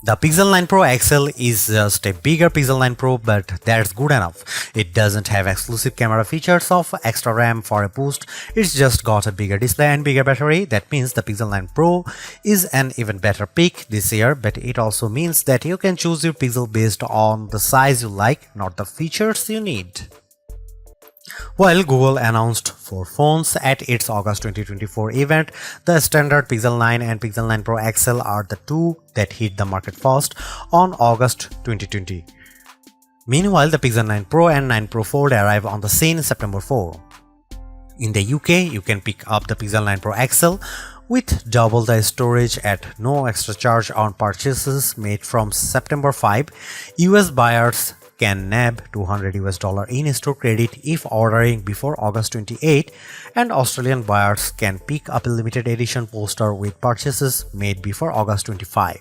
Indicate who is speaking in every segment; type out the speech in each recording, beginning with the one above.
Speaker 1: The Pixel 9 Pro XL is just a bigger Pixel 9 Pro, but that's good enough. It doesn't have exclusive camera features of extra RAM for a boost. It's just got a bigger display and bigger battery. That means the Pixel 9 Pro is an even better pick this year, but it also means that you can choose your Pixel based on the size you like, not the features you need. While Google announced 4 phones at its August 2024 event, the standard Pixel 9 and Pixel 9 Pro XL are the two that hit the market first on August 2020. Meanwhile, the Pixel 9 Pro and 9 Pro Fold arrive on the scene September 4. In the UK, you can pick up the Pixel 9 Pro XL with double the storage at no extra charge on purchases made from September 5. US buyers can nab $200 in-store credit if ordering before August 28, and Australian buyers can pick up a limited edition poster with purchases made before August 25.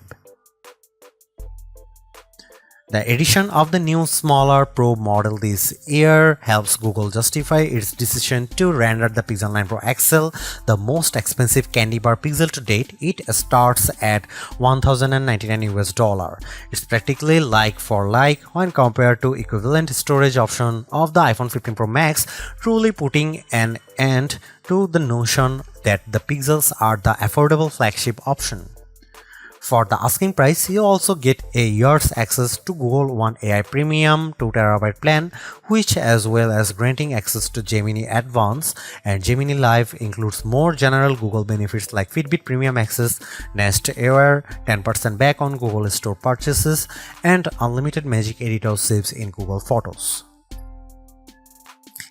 Speaker 1: The addition of the new smaller Pro model this year helps Google justify its decision to render the Pixel 9 Pro XL the most expensive candy bar Pixel to date. It starts at $1,099. It's practically like for like when compared to equivalent storage option of the iPhone 15 Pro Max, truly putting an end to the notion that the Pixels are the affordable flagship option. For the asking price, you also get a year's access to Google One AI Premium 2TB plan, which as well as granting access to Gemini Advanced and Gemini Live includes more general Google benefits like Fitbit Premium Access, Nest Aware, 10% back on Google Store purchases, and unlimited Magic Editor saves in Google Photos.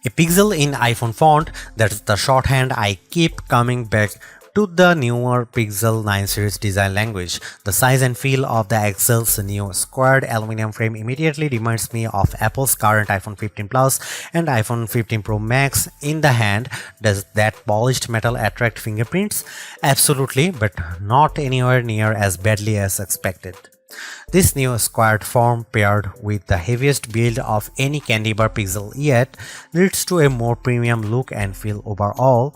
Speaker 1: A pixel in iPhone font, that's the shorthand I keep coming back to the newer Pixel 9 series design language. The size and feel of the XL's new squared aluminum frame immediately reminds me of Apple's current iPhone 15 Plus and iPhone 15 Pro Max in the hand. Does that polished metal attract fingerprints? Absolutely, but not anywhere near as badly as expected. This new squared form paired with the heaviest build of any candy bar Pixel yet leads to a more premium look and feel overall.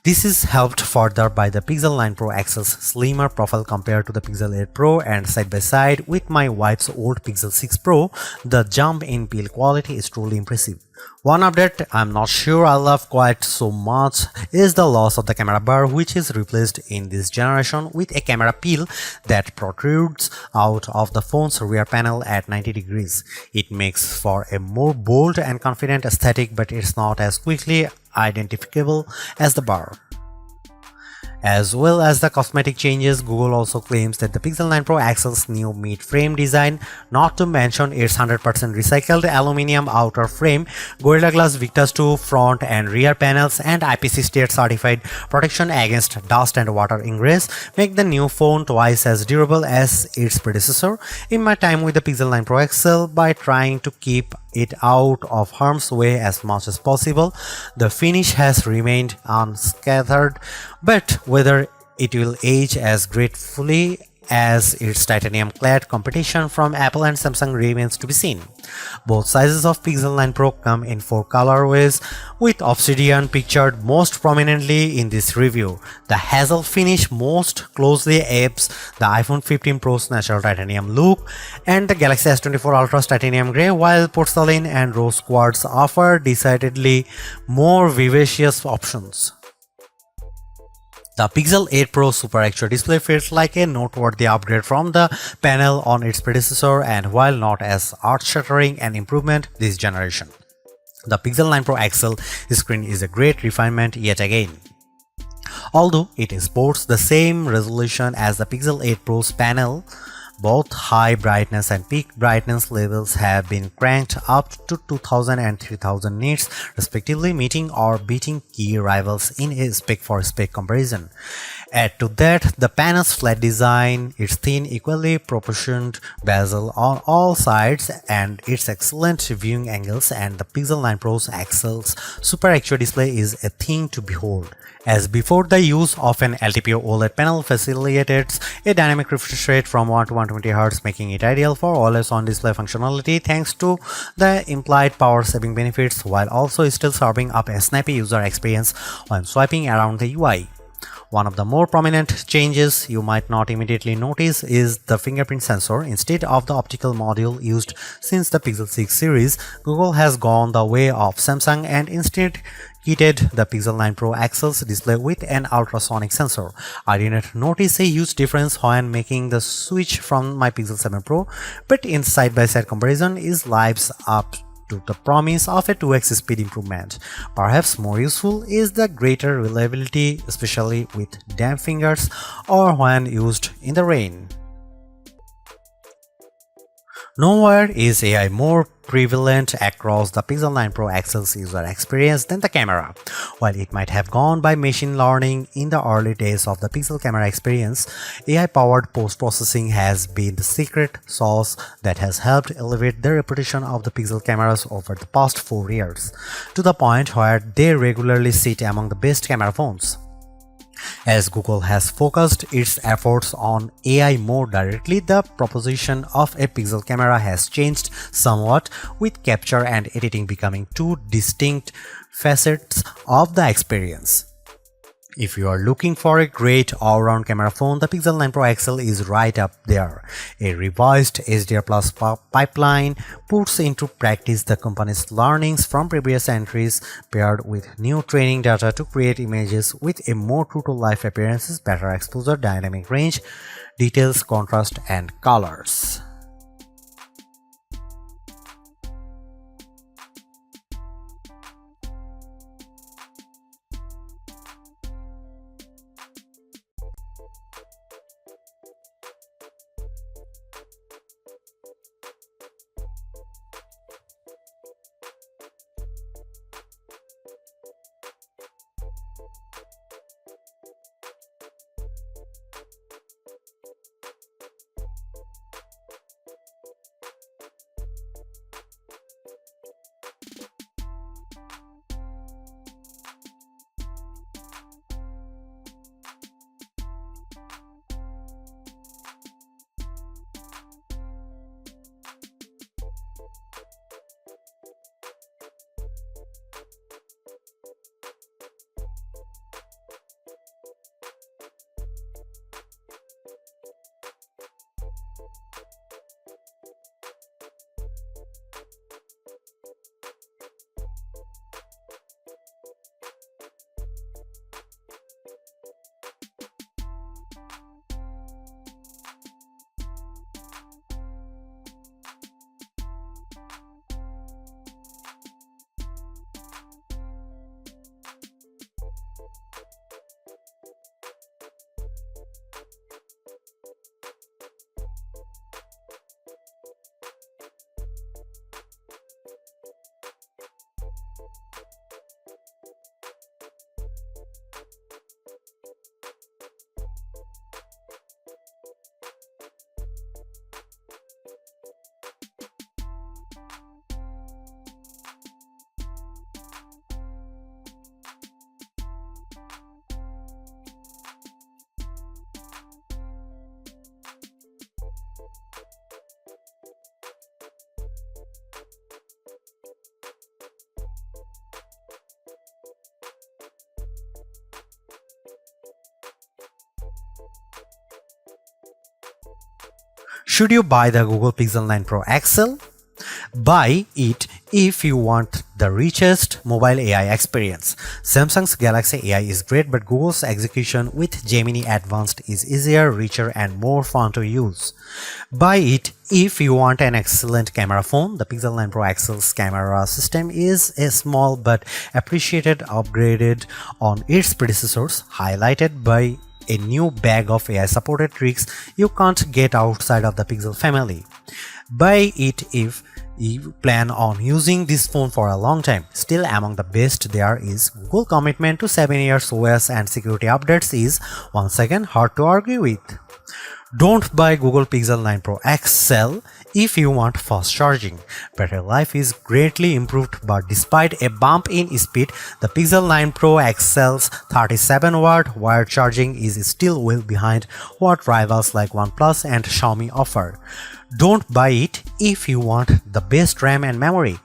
Speaker 1: This is helped further by the Pixel 9 Pro XL's slimmer profile compared to the Pixel 8 Pro, and side by side with my wife's old Pixel 6 Pro, the jump in build quality is truly impressive. One update I'm not sure I love quite so much is the loss of the camera bar, which is replaced in this generation with a camera peel that protrudes out of the phone's rear panel at 90 degrees. It makes for a more bold and confident aesthetic, but it's not as quickly identifiable as the bar. As well as the cosmetic changes, Google also claims that the Pixel 9 Pro XL's new mid-frame design, not to mention its 100% recycled aluminum outer frame, Gorilla Glass Victus 2 front and rear panels, and IPC certified protection against dust and water ingress, make the new phone twice as durable as its predecessor. In my time with the Pixel 9 Pro XL, by trying to keep it out of harm's way as much as possible, the finish has remained unscathed, but whether it will age as gracefully as its titanium-clad competition from Apple and Samsung remains to be seen. Both sizes of Pixel 9 Pro come in 4 colorways, with Obsidian pictured most prominently in this review. The hazel finish most closely apes the iPhone 15 Pro's natural titanium look, and the Galaxy S24 Ultra's titanium grey, while porcelain and rose quartz offer decidedly more vivacious options. The Pixel 8 Pro Super Extra display feels like a noteworthy upgrade from the panel on its predecessor, and while not as earth-shattering an improvement this generation, the Pixel 9 Pro XL screen is a great refinement yet again. Although it sports the same resolution as the Pixel 8 Pro's panel, both high brightness and peak brightness levels have been cranked up to 2000 and 3000 nits respectively, meeting or beating key rivals in a spec-for-spec comparison. Add to that the panel's flat design, its thin, equally proportioned bezel on all sides, and its excellent viewing angles, and the Pixel 9 Pro XL's Super Extra display is a thing to behold. As before, the use of an LTPO OLED panel facilitates a dynamic refresh rate from 1 to 120Hz, making it ideal for always-on display functionality thanks to the implied power-saving benefits, while also still serving up a snappy user experience when swiping around the UI. One of the more prominent changes you might not immediately notice is the fingerprint sensor. Instead of the optical module used since the Pixel 6 series, Google has gone the way of Samsung and instead kitted the Pixel 9 Pro XL's display with an ultrasonic sensor. I didn't notice a huge difference when making the switch from my Pixel 7 Pro, but in side-by-side comparison it lives up to the promise of a 2x speed improvement. Perhaps more useful is the greater reliability, especially with damp fingers or when used in the rain. Nowhere is AI more prevalent across the Pixel 9 Pro XL's user experience than the camera. While it might have gone by machine learning in the early days of the Pixel camera experience, AI-powered post-processing has been the secret sauce that has helped elevate the reputation of the Pixel cameras over the past 4 years, to the point where they regularly sit among the best camera phones. As Google has focused its efforts on AI more directly, the proposition of a Pixel camera has changed somewhat, with capture and editing becoming two distinct facets of the experience. If you are looking for a great all-round camera phone, the Pixel 9 Pro XL is right up there. A revised HDR Plus pipeline puts into practice the company's learnings from previous entries, paired with new training data to create images with a more true-to-life appearances, better exposure, dynamic range, details, contrast, and colors. Should you buy the Google Pixel 9 Pro XL? Buy it if you want the richest mobile AI experience. Samsung's Galaxy AI is great, but Google's execution with Gemini Advanced is easier, richer, and more fun to use. Buy it if you want an excellent camera phone. The Pixel 9 Pro XL's camera system is a small but appreciated upgraded on its predecessors, highlighted by a new bag of AI-supported tricks you can't get outside of the Pixel family. Buy it if you plan on using this phone for a long time. Still among the best there is Google commitment to 7 years OS and security updates is once again hard to argue with. Don't buy Google Pixel 9 Pro XL if you want fast charging. Battery life is greatly improved, but despite a bump in speed, the Pixel 9 Pro XL's 37-watt wired charging is still well behind what rivals like OnePlus and Xiaomi offer. Don't buy it if you want the best RAM and memory.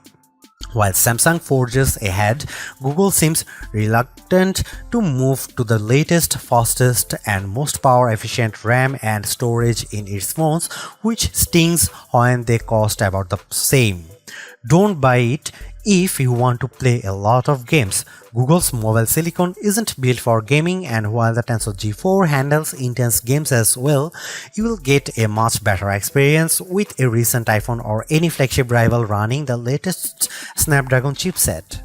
Speaker 1: While Samsung forges ahead, Google seems reluctant to move to the latest, fastest, and most power-efficient RAM and storage in its phones, which stings when they cost about the same. Don't buy it if you want to play a lot of games. Google's mobile silicon isn't built for gaming, and while the Tensor G4 handles intense games as well, you will get a much better experience with a recent iPhone or any flagship rival running the latest Snapdragon chipset.